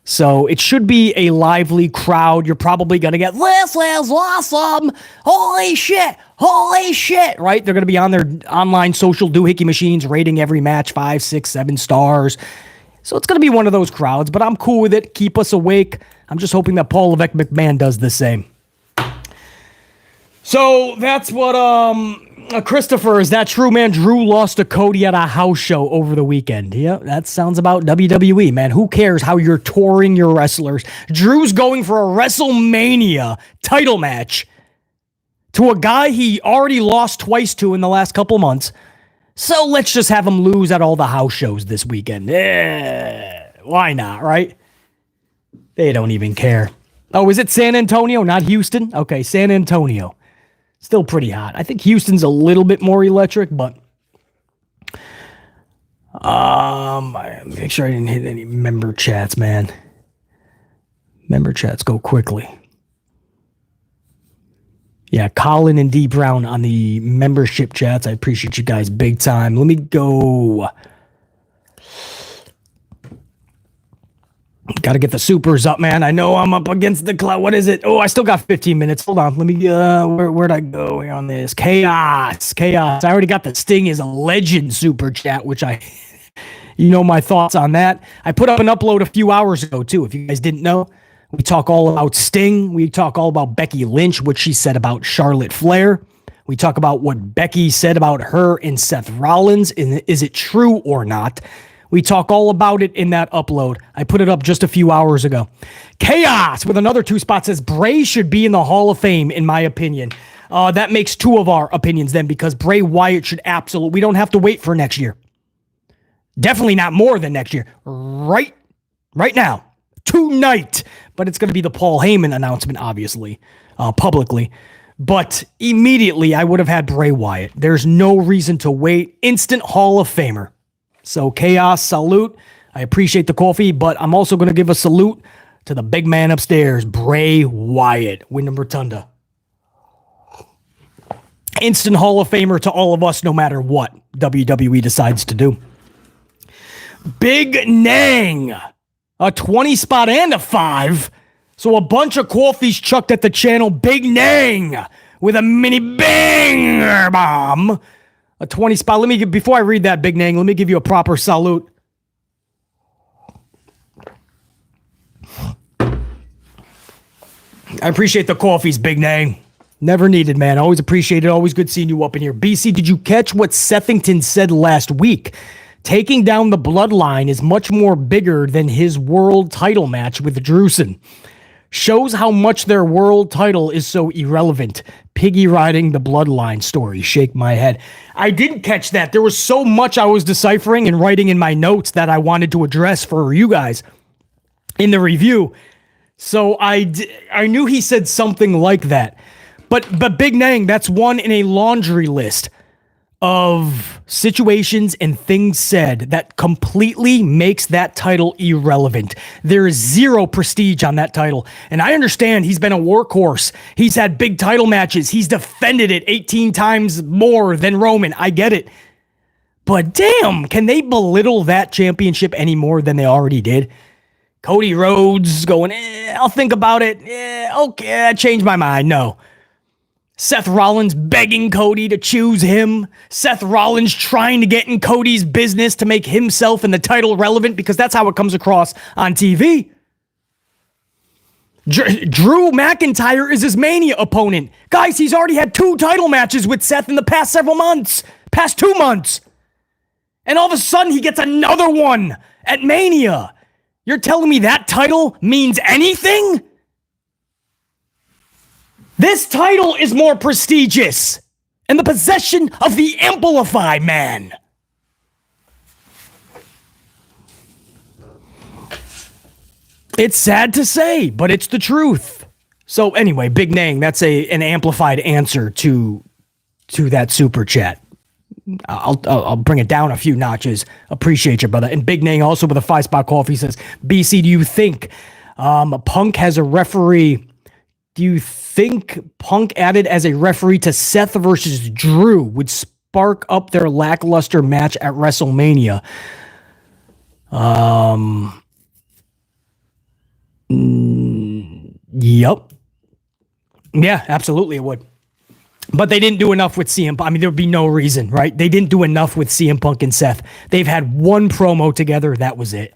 So it should be a lively crowd. You're probably going to get, this is awesome, holy shit, right? They're going to be on their online social doohickey machines rating every match 5, 6, 7 stars. So it's going to be one of those crowds, but I'm cool with it. Keep us awake. I'm just hoping that Paul Levesque McMahon does the same. So that's what, Christopher, is that true, man? Drew lost to Cody at a house show over the weekend. Yeah, that sounds about WWE, man. Who cares how you're touring your wrestlers? Drew's going for a WrestleMania title match to a guy he already lost twice to in the last couple months. So let's just have him lose at all the house shows this weekend. Why not, right? They don't even care. Oh, is it San Antonio, not Houston? Okay, San Antonio. Still pretty hot. I think Houston's a little bit more electric, but make sure I didn't hit any member chats, man. Member chats go quickly. Yeah, Colin and D Brown on the membership chats. I appreciate you guys big time. Let me go. Got to get the supers up, man. I know I'm up against the cloud. What is it? Oh, I still got 15 minutes. Hold on. Let me, where'd I go here on this? Chaos. I already got the Sting is a legend super chat, which you know my thoughts on that. I put up an upload a few hours ago, too. If you guys didn't know, we talk all about Sting. We talk all about Becky Lynch, what she said about Charlotte Flair. We talk about what Becky said about her and Seth Rollins. And is it true or not? We talk all about it in that upload. I put it up just a few hours ago. Chaos with another 2 spots says Bray should be in the Hall of Fame, in my opinion. That makes 2 of our opinions then, because Bray Wyatt should absolutely. We don't have to wait for next year. Definitely not more than next year. Right now. Tonight. But it's going to be the Paul Heyman announcement, obviously, publicly. But immediately, I would have had Bray Wyatt. There's no reason to wait. Instant Hall of Famer. So, Chaos, salute. I appreciate the coffee, but I'm also going to give a salute to the big man upstairs, Bray Wyatt, Wyndham Rotunda. Instant Hall of Famer to all of us, no matter what WWE decides to do. Big Nang, a 20 spot and a 5. So a bunch of coffees chucked at the channel. Big Nang with a mini banger bomb. A 20 spot. Before I read that, Big Nang, let me give you a proper salute. I appreciate the coffees, Big Nang. Never needed, man. Always appreciate it. Always good seeing you up in here. BC, did you catch what Sethington said last week? Taking down the bloodline is much more bigger than his world title match with Drewson. Shows how much their world title is so irrelevant. Piggy riding the bloodline story. Shake my head. I didn't catch that. There was so much I was deciphering and writing in my notes that I wanted to address for you guys in the review. So I knew he said something like that. But Big Nang, that's one in a laundry list of situations and things said that completely makes that title irrelevant. There is zero prestige on that title. And I understand he's been a workhorse. He's had big title matches. He's defended it 18 times more than Roman. I get it. But damn, can they belittle that championship any more than they already did? Cody Rhodes going, I'll think about it. Okay, I changed my mind. No. Seth Rollins begging Cody to choose him. Seth Rollins trying to get in Cody's business to make himself and the title relevant, because that's how it comes across on TV. Drew McIntyre is his Mania opponent. Guys, he's already had 2 title matches with Seth in the past several months. Past 2 months. And all of a sudden, he gets another one at Mania. You're telling me that title means anything? This title is more prestigious in the possession of the Amplify Man. It's sad to say, but it's the truth. So anyway, Big Nang, that's an amplified answer to that super chat. I'll bring it down a few notches. Appreciate you, brother. And Big Nang also with a 5-spot coffee says, BC, do you think Punk has a referee? Do you think Punk added as a referee to Seth versus Drew would spark up their lackluster match at WrestleMania? Yep. Yeah, absolutely it would. But they didn't do enough with CM Punk. I mean, there would be no reason, right? They didn't do enough with CM Punk and Seth. They've had one promo together. That was it.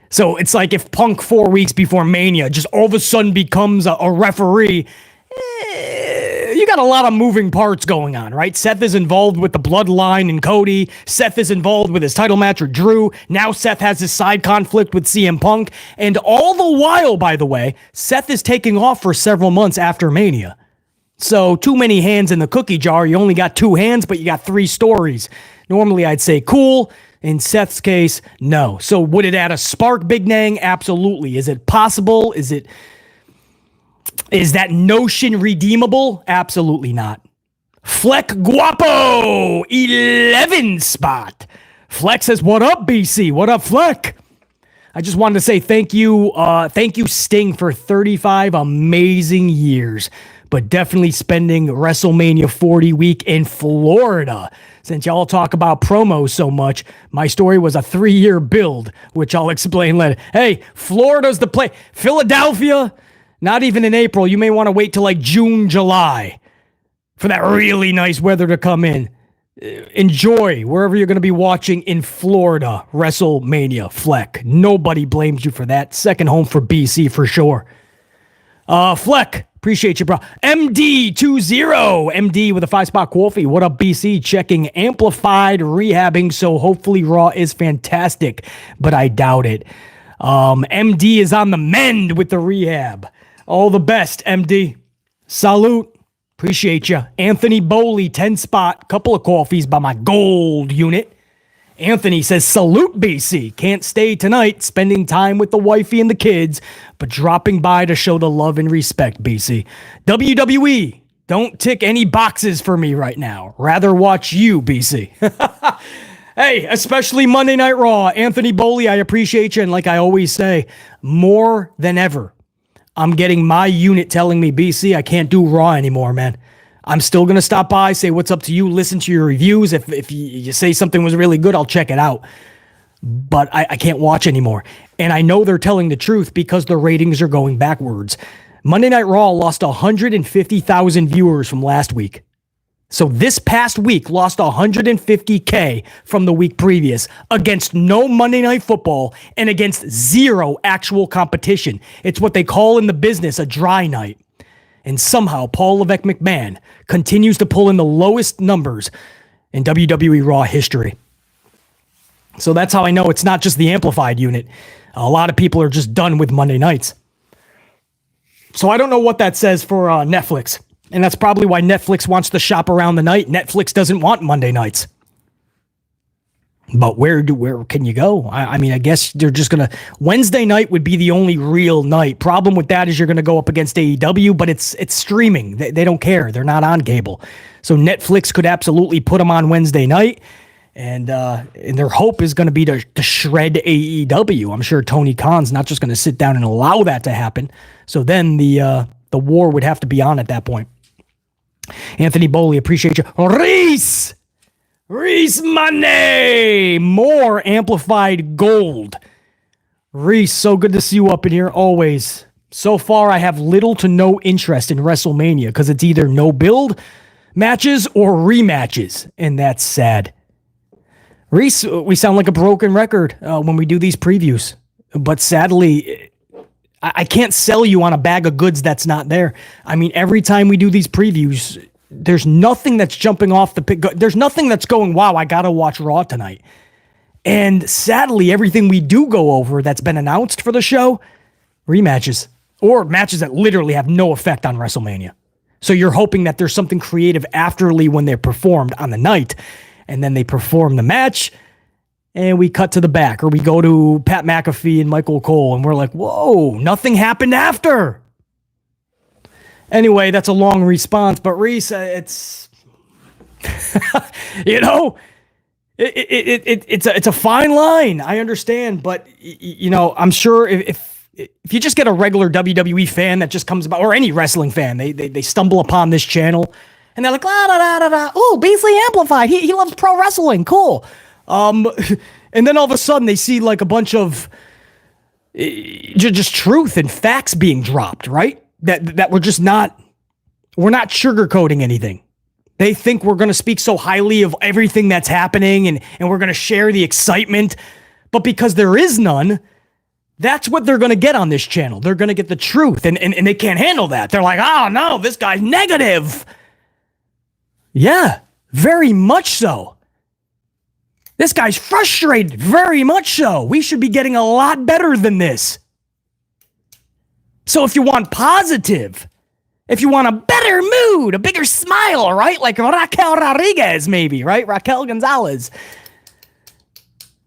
So it's like if Punk 4 weeks before Mania just all of a sudden becomes a referee, you got a lot of moving parts going on, right? Seth is involved with the bloodline and Cody. Seth is involved with his title match with Drew. Now Seth has his side conflict with CM Punk. And all the while, by the way, Seth is taking off for several months after Mania. So too many hands in the cookie jar. You only got 2 hands, but you got 3 stories. Normally I'd say cool. In Seth's case, no. So would it add a spark, Big Nang? Absolutely. Is it possible? Is that notion redeemable? Absolutely not. Fleck Guapo, 11 spot. Fleck says, what up, BC? What up, Fleck? I just wanted to say thank you, Sting, for 35 amazing years, but definitely spending WrestleMania 40 week in Florida. Since y'all talk about promos so much, my story was a 3-year build, which I'll explain later. Hey, Florida's the place. Philadelphia, not even in April. You may want to wait till like June, July for that really nice weather to come in. Enjoy wherever you're going to be watching in Florida, WrestleMania, Fleck. Nobody blames you for that. Second home for BC for sure. Fleck, appreciate you, bro. MD20, MD with a 5-spot coffee. What up, BC? Checking amplified rehabbing, so hopefully Raw is fantastic, but I doubt it. MD is on the mend with the rehab. All the best, MD. Salute. Appreciate you. Anthony Bowley, 10-spot, couple of coffees by my gold unit. Anthony says, salute, BC. Can't stay tonight, spending time with the wifey and the kids, but dropping by to show the love and respect, BC. WWE, don't tick any boxes for me right now. Rather watch you, BC. Hey, especially Monday Night Raw. Anthony Bowley, I appreciate you. And like I always say, more than ever, I'm getting my unit telling me, BC, I can't do Raw anymore, man. I'm still going to stop by, say what's up to you, listen to your reviews. If you say something was really good, I'll check it out. But I can't watch anymore. And I know they're telling the truth because the ratings are going backwards. Monday Night Raw lost 150,000 viewers from last week. So this past week lost 150K from the week previous against no Monday Night Football and against 0 actual competition. It's what they call in the business a dry night. And somehow Paul Levesque McMahon continues to pull in the lowest numbers in WWE Raw history. So that's how I know it's not just the amplified unit. A lot of people are just done with Monday nights. So I don't know what that says for Netflix. And that's probably why Netflix wants to shop around the night. Netflix doesn't want Monday nights. But where can you go? I mean, I guess they're just going to... Wednesday night would be the only real night. Problem with that is you're going to go up against AEW, but it's streaming. They don't care. They're not on cable. So Netflix could absolutely put them on Wednesday night. And their hope is going to be to shred AEW. I'm sure Tony Khan's not just going to sit down and allow that to happen. So then the war would have to be on at that point. Anthony Bowley, appreciate you. Reese Money! More amplified gold. Reese, so good to see you up in here. Always So far, I have little to no interest in WrestleMania because it's either no build matches or rematches, and that's sad. Reese, we sound like a broken record when we do these previews, but sadly, I can't sell you on a bag of goods that's not there. I mean, every time we do these previews, there's nothing that's jumping off the pick. There's nothing that's going, wow, I gotta watch Raw tonight. And sadly, everything we do go over that's been announced for the show, rematches, or matches that literally have no effect on WrestleMania. So you're hoping that there's something creative afterly when they're performed on the night, and then they perform the match, and we cut to the back, or we go to Pat McAfee and Michael Cole, and we're like, whoa, nothing happened after. Anyway, that's a long response, but Reese, it's, you know, it's a fine line. I understand, but you know, I'm sure if you just get a regular WWE fan that just comes about, or any wrestling fan, they stumble upon this channel and they're like, la da da da da. Oh, Beasley Amplified. He loves pro wrestling. Cool. And then all of a sudden they see like a bunch of just truth and facts being dropped, right? That we're not sugarcoating anything. They think we're going to speak so highly of everything that's happening and we're going to share the excitement. But because there is none, that's what they're going to get on this channel. They're going to get the truth, and they can't handle that. They're like, oh, no, this guy's negative. Yeah, very much so. This guy's frustrated, very much so. We should be getting a lot better than this. So if you want positive, if you want a better mood, a bigger smile, right? Like Raquel Rodriguez, maybe, right? Raquel Gonzalez.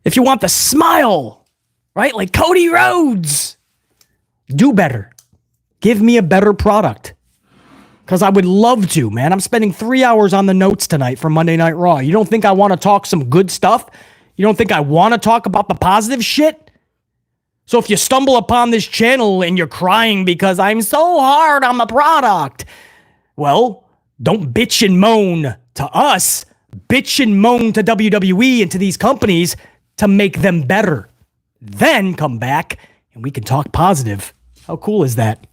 If you want the smile, right? Like Cody Rhodes. Do better. Give me a better product. Because I would love to, man. I'm spending 3 hours on the notes tonight for Monday Night Raw. You don't think I want to talk some good stuff? You don't think I want to talk about the positive shit? So if you stumble upon this channel and you're crying because I'm so hard on the product, well, don't bitch and moan to us. Bitch and moan to WWE and to these companies to make them better. Then come back and we can talk positive. How cool is that?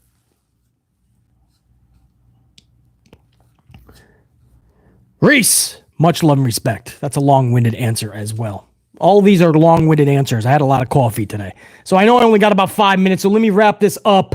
Reese, much love and respect. That's a long-winded answer as well. All these are long-winded answers. I had a lot of coffee today. So I know I only got about 5 minutes, so let me wrap this up.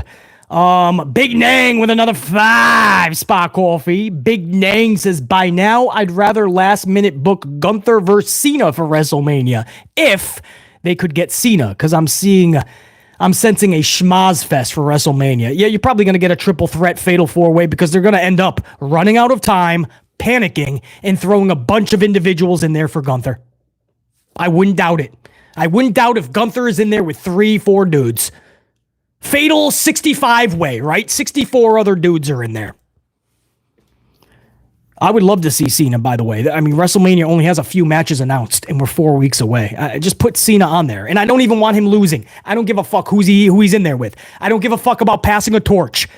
Big Nang with another 5 spot coffee. Big Nang says, by now, I'd rather last-minute book Gunther versus Cena for WrestleMania if they could get Cena, because I'm sensing a schmaz fest for WrestleMania. Yeah, you're probably going to get a triple threat fatal 4-way because they're going to end up running out of time, panicking, and throwing a bunch of individuals in there for Gunther. I wouldn't doubt it. I wouldn't doubt if Gunther is in there with 3-4 dudes. Fatal 65-way, right? 64 other dudes are in there. I would love to see Cena, by the way. I mean, WrestleMania only has a few matches announced, and we're 4 weeks away. Just put Cena on there. And I don't even want him losing. I don't give a fuck who he's in there with. I don't give a fuck about passing a torch.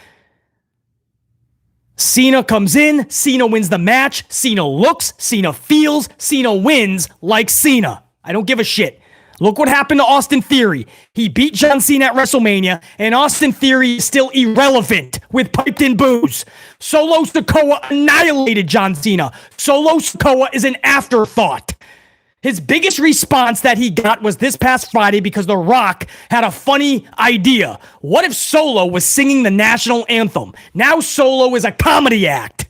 Cena comes in, Cena wins the match, Cena looks, Cena feels, Cena wins like Cena. I don't give a shit. Look what happened to Austin Theory. He beat John Cena at WrestleMania, and Austin Theory is still irrelevant with piped in boos. Solo Sikoa annihilated John Cena. Solo Sikoa is an afterthought. His biggest response that he got was this past Friday because The Rock had a funny idea. What if Solo was singing the national anthem? Now Solo is a comedy act.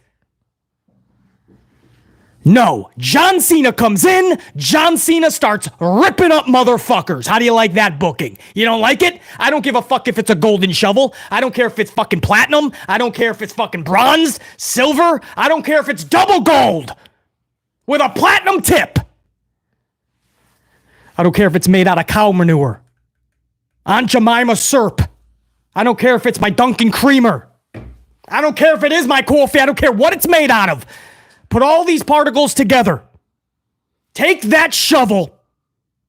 No, John Cena comes in, John Cena starts ripping up motherfuckers. How do you like that booking? You don't like it? I don't give a fuck if it's a golden shovel. I don't care if it's fucking platinum. I don't care if it's fucking bronze, silver. I don't care if it's double gold with a platinum tip. I don't care if it's made out of cow manure. Aunt Jemima syrup. I don't care if it's my Dunkin' Creamer. I don't care if it is my coffee. I don't care what it's made out of. Put all these particles together. Take that shovel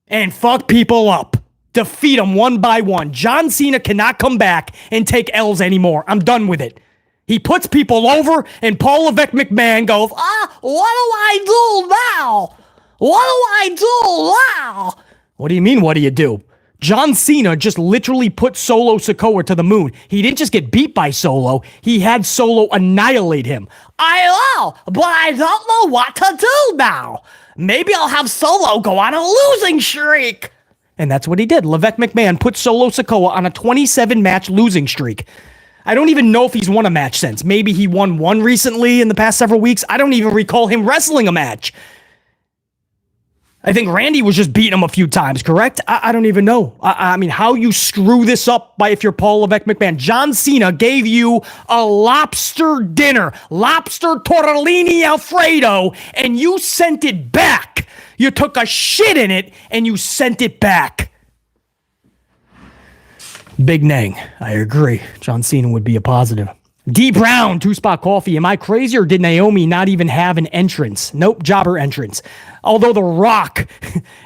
and fuck people up. Defeat them one by one. John Cena cannot come back and take L's anymore. I'm done with it. He puts people over and Paul Levesque McMahon goes, what do I do now? What do I do now? What do you mean, what do you do? John Cena just literally put Solo Sikoa to the moon. He didn't just get beat by Solo. He had Solo annihilate him. I know, but I don't know what to do now. Maybe I'll have Solo go on a losing streak. And that's what he did. Levesque McMahon put Solo Sikoa on a 27-match losing streak. I don't even know if he's won a match since. Maybe he won one recently in the past several weeks. I don't even recall him wrestling a match. I think Randy was just beating him a few times, correct? I don't even know. I mean, how you screw this up by if you're Paul Levesque McMahon. John Cena gave you a lobster dinner, lobster tortellini Alfredo, and you sent it back. You took a shit in it, and you sent it back. Big Nang, I agree. John Cena would be a positive. D. Brown, 2-Spot Coffee. Am I crazy or did Naomi not even have an entrance? Nope, jobber entrance. Although The Rock,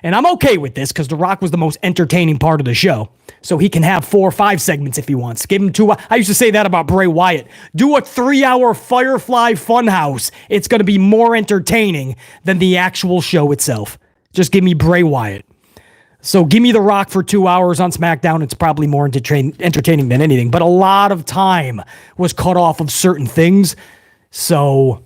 and I'm okay with this because The Rock was the most entertaining part of the show. So he can have 4 or 5 segments if he wants. Give him 2. I used to say that about Bray Wyatt. Do a 3-hour Firefly Funhouse. It's going to be more entertaining than the actual show itself. Just give me Bray Wyatt. So give me The Rock for 2 hours on SmackDown. It's probably more entertaining than anything. But a lot of time was cut off of certain things. So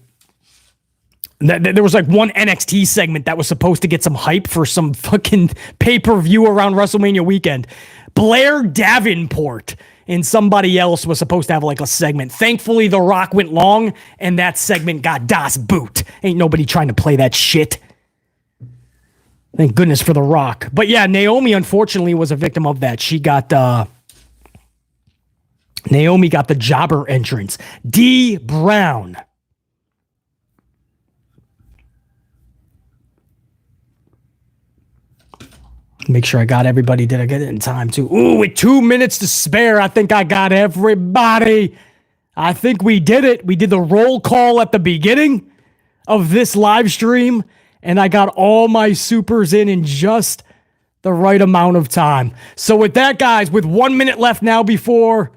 there was like one NXT segment that was supposed to get some hype for some fucking pay-per-view around WrestleMania weekend. Blair Davenport and somebody else was supposed to have like a segment. Thankfully, The Rock went long and that segment got Das Boot. Ain't nobody trying to play that shit. Thank goodness for The Rock. But yeah, Naomi unfortunately was a victim of that. Naomi got the jobber entrance. D. Brown. Make sure I got everybody. Did I get it in time too? Ooh, with 2 minutes to spare, I think I got everybody. I think we did it. We did the roll call at the beginning of this live stream. And I got all my supers in just the right amount of time. So with that, guys, with 1 minute left now before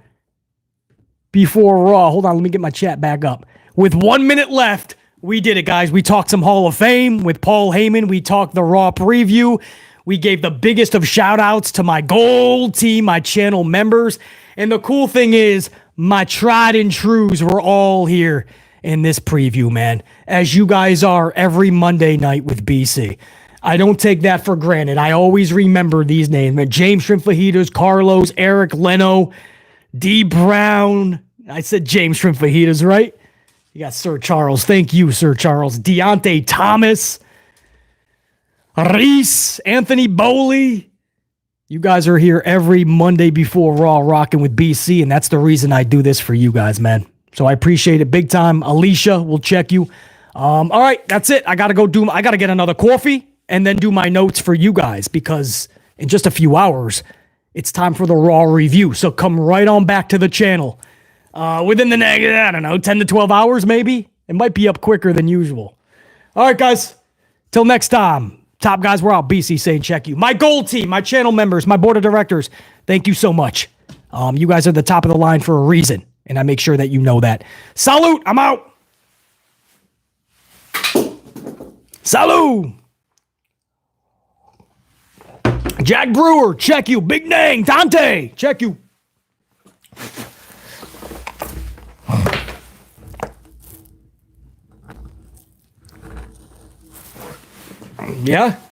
Raw. Hold on, let me get my chat back up. With 1 minute left, we did it, guys. We talked some Hall of Fame with Paul Heyman. We talked the Raw preview. We gave the biggest of shout-outs to my gold team, my channel members. And the cool thing is, my tried and trues were all here in this preview, man, as you guys are every Monday night with BC. I don't take that for granted. I always remember these names. James Shrimp Fajitas, Carlos, Eric Leno, D. Brown. I said James Shrimp Fajitas, right? You got Sir Charles. Thank you, Sir Charles. Deontay Thomas, Reese, Anthony Bowley. You guys are here every Monday before Raw rocking with BC, and that's the reason I do this for you guys, man. So I appreciate it big time. Alicia, we'll check you. All right, that's it. I got to get another coffee and then do my notes for you guys because in just a few hours, it's time for the Raw review. So come right on back to the channel. Within the next, 10 to 12 hours maybe. It might be up quicker than usual. All right, guys. Till next time. Top guys, we're out. BC saying check you. My gold team, my channel members, my board of directors, thank you so much. You guys are the top of the line for a reason. And I make sure that you know that. Salute! I'm out! Salute! Jack Brewer, check you. Big Nang, Dante, check you. Yeah?